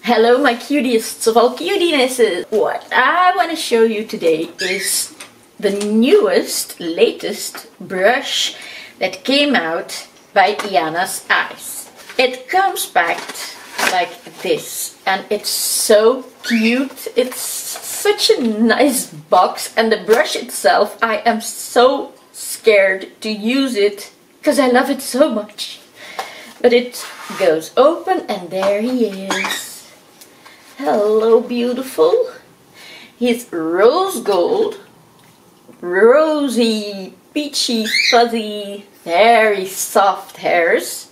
Hello my cutiests of all cutienesses! What I want to show you today is the newest, latest brush that came out by Yana'Eyes. It comes packed like this and it's so cute. It's such a nice box, and the brush itself, I am so scared to use it because I love it so much. But it goes open and there he is. Hello beautiful. He's rose gold, rosy, peachy, fuzzy, very soft hairs.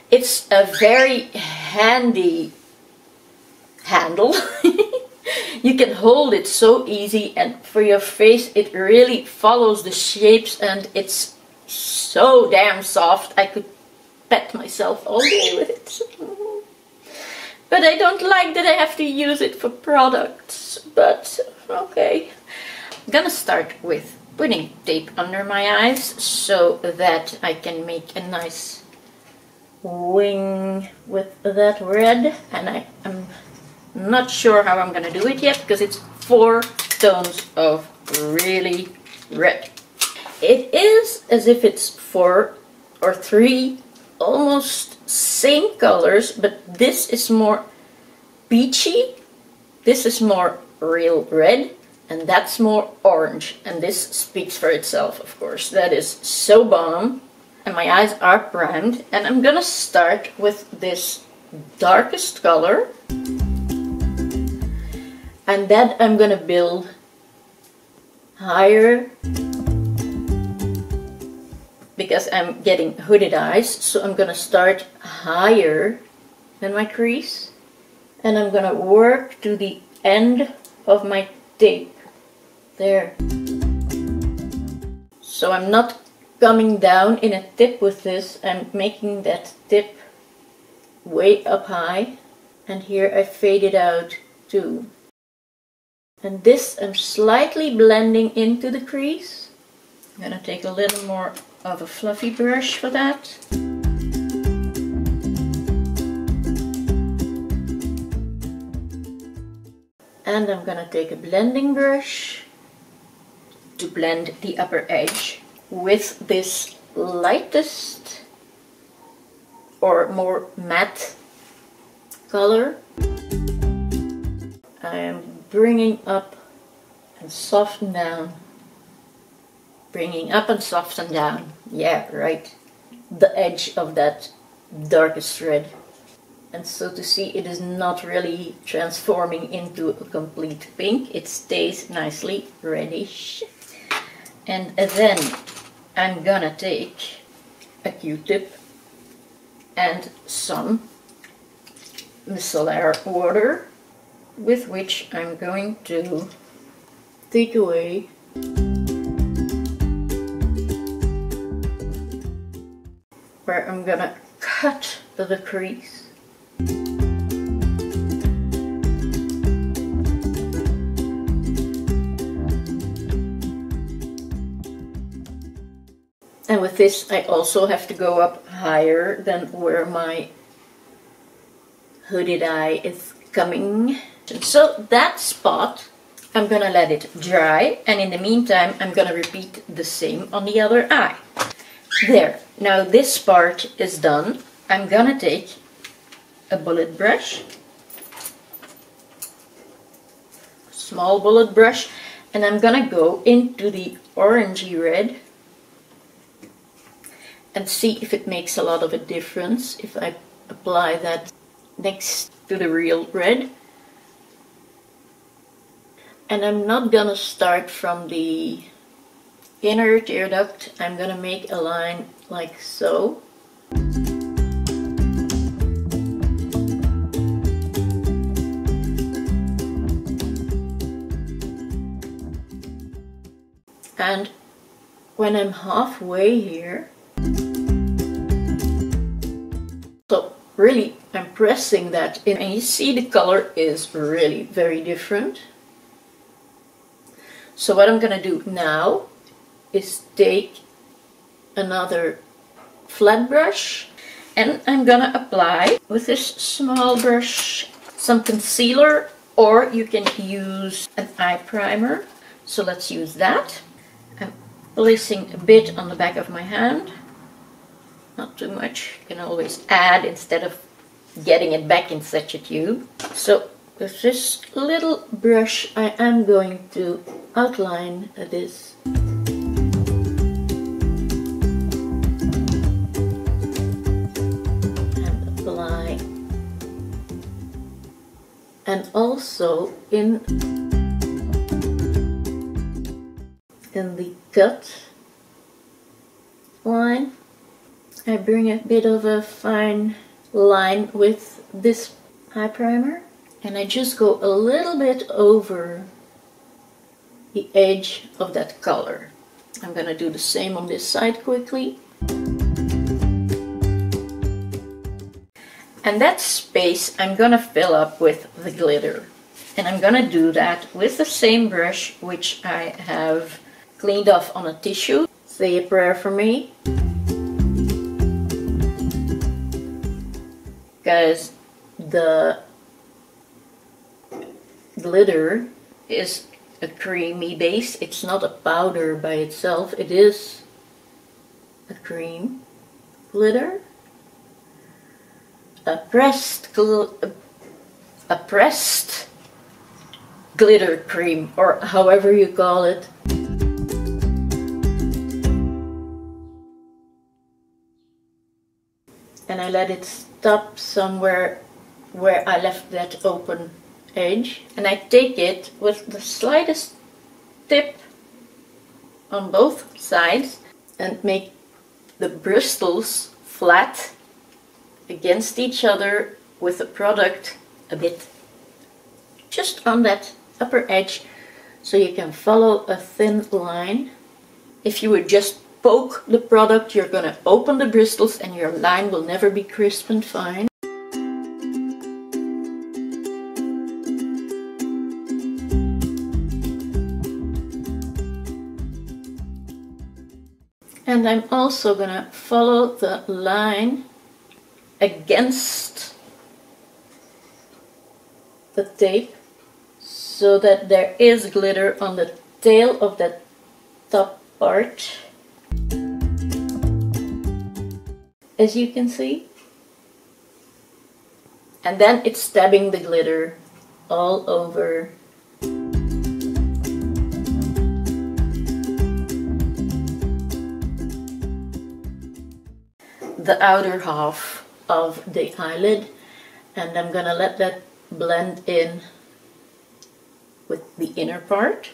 It's a very handy handle. You can hold it so easy, and for your face it really follows the shapes and it's so damn soft. I could pet myself all day with it. But I don't like that I have to use it for products, but okay. I'm gonna start with putting tape under my eyes so that I can make a nice wing with that red, and I am not sure how I'm gonna do it yet because it's 4 tones of really red. It is as if it's 4 or 3 almost same colors, but this is more peachy, this is more real red, and that's more orange, and this speaks for itself, of course. That is so bomb, and my eyes are primed, and I'm gonna start with this darkest color, and that I'm gonna build higher because I'm getting hooded eyes, so I'm gonna start higher than my crease, and I'm gonna work to the end of my tape there. So I'm not coming down in a tip with this, I'm making that tip way up high, and here I fade it out too. And this I'm slightly blending into the crease. I'm gonna take a little more of a fluffy brush for that. And I'm gonna take a blending brush to blend the upper edge with this lightest or more matte color. I am bringing up and soften down. Bringing up and soften down, yeah, right, the edge of that darkest red. And so to see, it is not really transforming into a complete pink, it stays nicely reddish. And then I'm gonna take a Q-tip and some micellar water with which I'm going to take away where I'm gonna cut the crease. And with this I also have to go up higher than where my hooded eye is coming. And so that spot, I'm gonna let it dry, and in the meantime I'm gonna repeat the same on the other eye. There, now this part is done. I'm gonna take a bullet brush, small bullet brush, and I'm gonna go into the orangey red and see if it makes a lot of a difference if I apply that next to the real red. And I'm not gonna start from the inner tear duct, I'm gonna make a line like so. And when I'm halfway here, so really I'm pressing that in, and you see the color is really very different. So what I'm gonna do now is take another flat brush, and I'm gonna apply with this small brush some concealer, or you can use an eye primer. So let's use that. I'm placing a bit on the back of my hand. Not too much. You can always add instead of getting it back in such a tube. So with this little brush I am going to outline this. And apply. And also in the cut line, I bring a bit of a fine line with this eye primer, and I just go a little bit over the edge of that color. I'm going to do the same on this side quickly. And that space I'm going to fill up with the glitter. And I'm going to do that with the same brush which I have cleaned off on a tissue. Say a prayer for me. Because the glitter is a creamy base. It's not a powder by itself. It is a cream glitter. A pressed glitter cream, or however you call it. And I let it stop somewhere where I left that open edge, and I take it with the slightest tip on both sides and make the bristles flat against each other with the product a bit just on that upper edge, so you can follow a thin line. If you would just poke the product, you're going to open the bristles and your line will never be crisp and fine. And I'm also going to follow the line against the tape so that there is glitter on the tail of that top part. As you can see. And then it's stabbing the glitter all over. The outer half of the eyelid, and I'm gonna let that blend in with the inner part.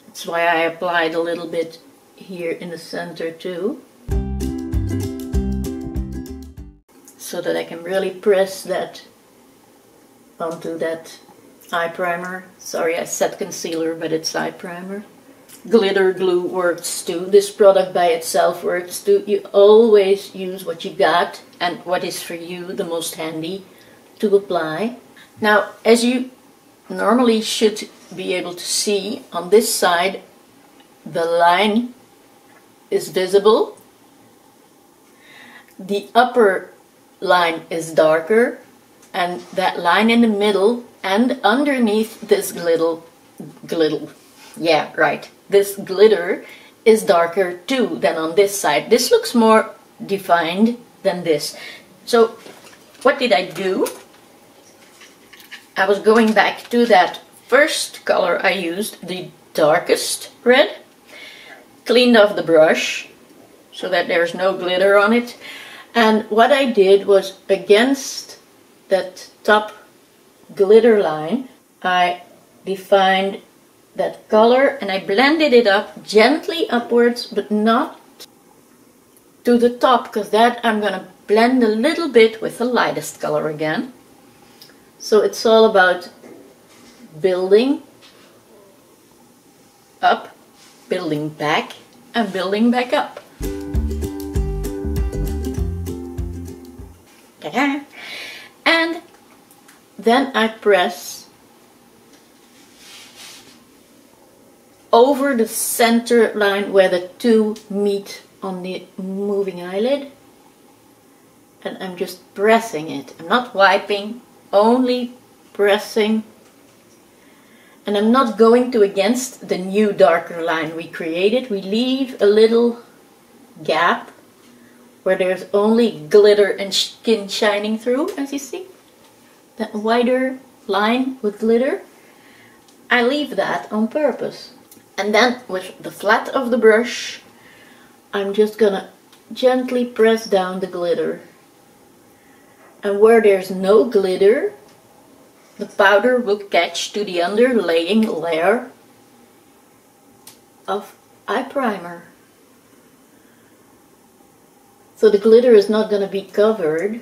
That's why I applied a little bit here in the center too, so that I can really press that onto that eye primer. Sorry, I said concealer, but it's eye primer. Glitter glue works too. This product by itself works too. You always use what you got and what is for you the most handy to apply. Now, as you normally should be able to see, on this side the line is visible. The upper line is darker, and that line in the middle and underneath this this glitter is darker too than on this side. This looks more defined than this. So what did I do? I was going back to that first color I used, the darkest red, cleaned off the brush so that there's no glitter on it. And what I did was, against that top glitter line, I defined that color and I blended it up gently upwards, but not to the top, because that I'm going to blend a little bit with the lightest color again. So it's all about building up, building back, and building back up. Ta-da! And then I press over the center line where the two meet on the moving eyelid, and I'm just pressing it. I'm not wiping, only pressing. And I'm not going to against the new darker line we created. We leave a little gap where there's only glitter and skin shining through, as you see. That wider line with glitter. I leave that on purpose. And then with the flat of the brush, I'm just gonna gently press down the glitter. And where there's no glitter, the powder will catch to the underlaying layer of eye primer. So the glitter is not going to be covered,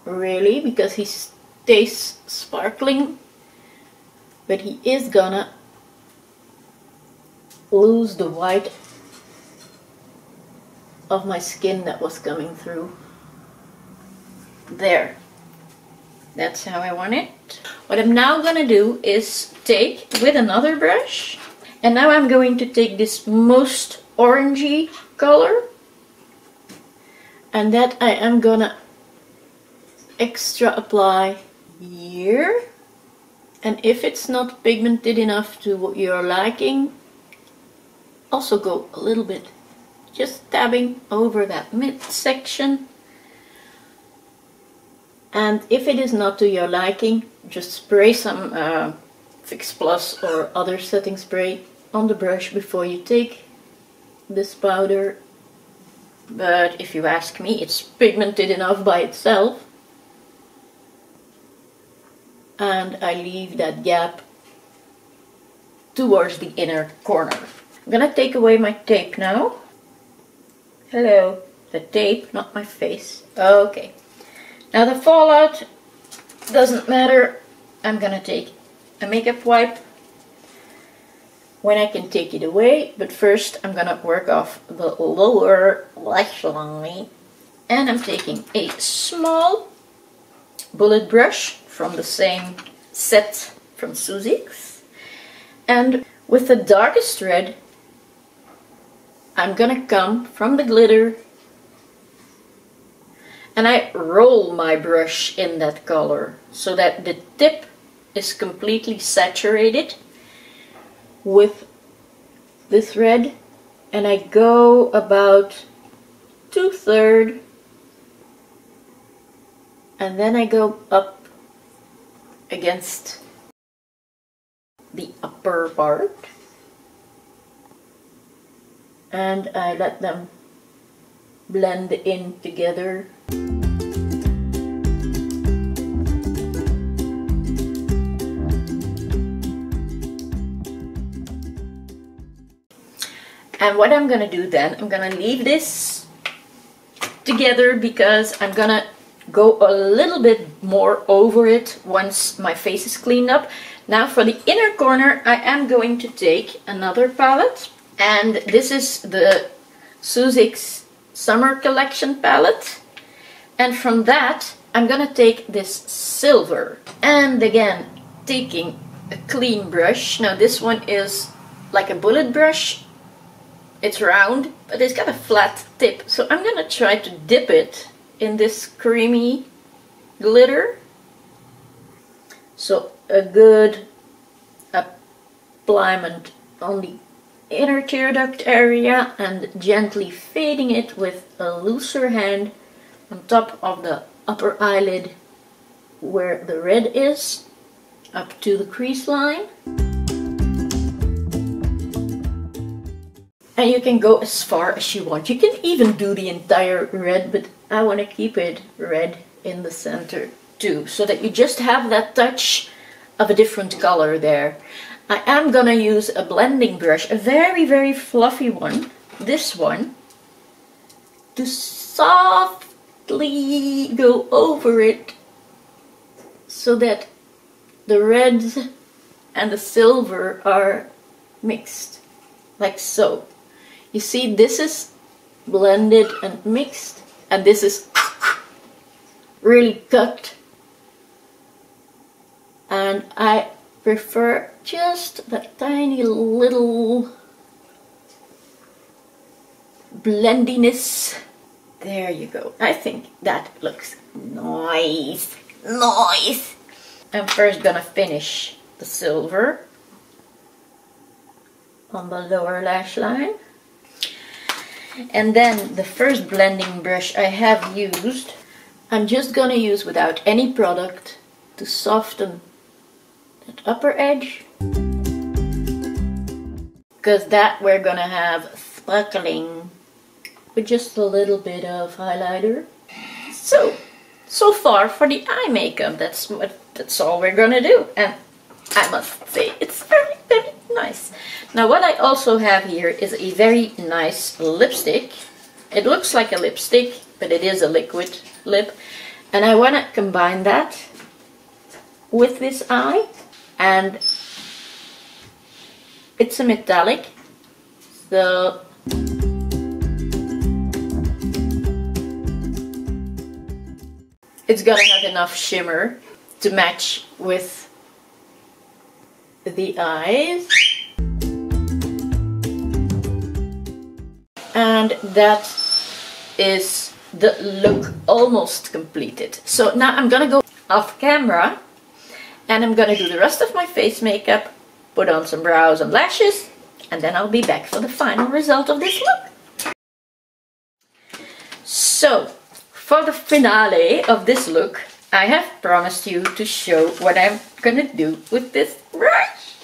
really, because he stays sparkling, but he is gonna lose the white of my skin that was coming through. There. That's how I want it. What I'm now gonna do is take with another brush, and now I'm going to take this most orangey color, and that I am gonna extra apply here. And if it's not pigmented enough to your liking, also go a little bit, just dabbing over that midsection. And if it is not to your liking, just spray some Fix Plus or other setting spray on the brush before you take this powder. But if you ask me, it's pigmented enough by itself. And I leave that gap towards the inner corner. I'm gonna take away my tape now. Hello, the tape, not my face. Okay. Now the fallout doesn't matter. I'm gonna take a makeup wipe when I can take it away, but first I'm gonna work off the lower lash line. And I'm taking a small bullet brush from the same set from Susie's, and with the darkest red I'm gonna come from the glitter and I roll my brush in that color so that the tip is completely saturated with this red, and I go about 2/3, and then I go up against the upper part and I let them blend in together. And what I'm gonna do then, I'm gonna leave this together because I'm gonna go a little bit more over it once my face is cleaned up. Now for the inner corner, I am going to take another palette, and this is the Susie's Summer Collection palette. And from that, I'm gonna take this silver, and again taking a clean brush. Now this one is like a bullet brush. It's round, but it's got a flat tip, so I'm gonna try to dip it in this creamy glitter. So a good appliement on the inner tear duct area and gently fading it with a looser hand on top of the upper eyelid where the red is, up to the crease line. And you can go as far as you want. You can even do the entire red, but I want to keep it red in the center too, so that you just have that touch of a different color there. I am gonna use a blending brush, a very, very fluffy one, this one, to softly go over it so that the reds and the silver are mixed, like so. You see, this is blended and mixed, and this is really cut. And I prefer just that tiny little blendiness There you go. I think that looks nice. Nice. I'm first gonna finish the silver on the lower lash line. And then the first blending brush I have used, I'm just gonna use without any product to soften that upper edge. Because that we're gonna have sparkling with just a little bit of highlighter. So far for the eye makeup, that's all we're gonna do. And I must say, it's very, very nice. Now what I also have here is a very nice lipstick. It looks like a lipstick, but it is a liquid lip. And I want to combine that with this eye. And it's a metallic, so it's gonna have enough shimmer to match with the eyes. And that is the look almost completed. So now I'm gonna go off camera and I'm gonna do the rest of my face makeup, put on some brows and lashes, and then I'll be back for the final result of this look. So for the finale of this look, I have promised you to show what I'm gonna do with this brush.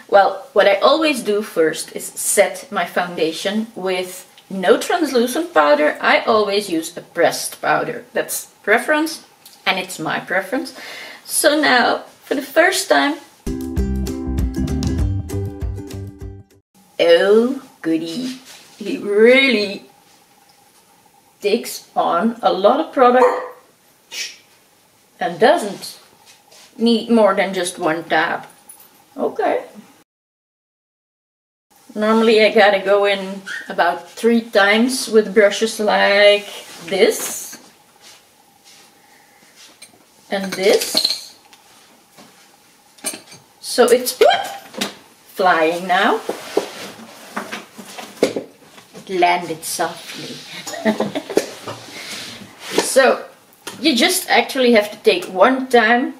Well, what I always do first is set my foundation with no translucent powder. I always use a pressed powder. That's preference, and it's my preference. So now, for the first time, oh goody, he really takes on a lot of product and doesn't need more than just one tab. Okay. Normally I gotta go in about 3 times with brushes like this and this. So it's flying now. It landed softly. So you just actually have to take 1 time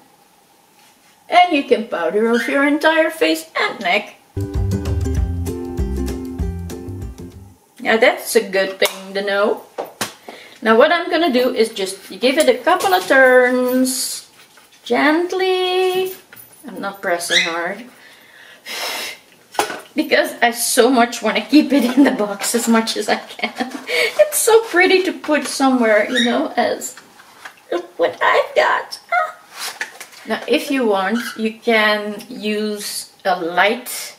and you can powder off your entire face and neck. Now that's a good thing to know. Now what I'm gonna do is just give it a couple of turns gently. I'm not pressing hard because I so much want to keep it in the box as much as I can. It's so pretty to put somewhere, you know, as look what I've got. Now if you want, you can use a light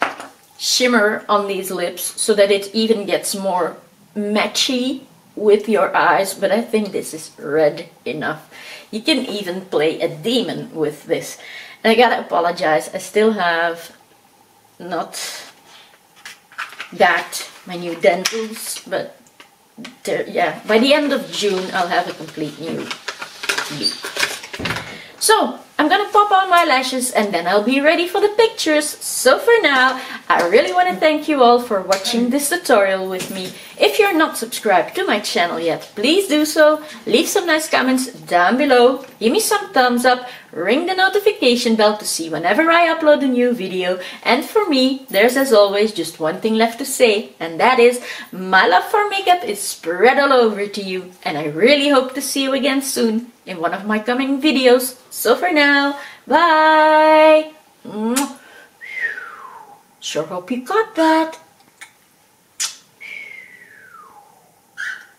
shimmer on these lips so that it even gets more matchy with your eyes, but I think this is red enough. You can even play a demon with this. And I gotta apologize, I still have not got my new dentals, but yeah, by the end of June I'll have a complete new look. So I'm gonna pop on my lashes and then I'll be ready for the pictures. So for now, I really want to thank you all for watching this tutorial with me. If you're not subscribed to my channel yet, please do so. Leave some nice comments down below. Give me some thumbs up. Ring the notification bell to see whenever I upload a new video. And for me, there's as always just one thing left to say, and that is my love for makeup is spread all over to you. And I really hope to see you again soon in one of my coming videos. So for now, bye! Sure hope you got that.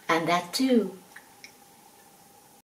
And that too.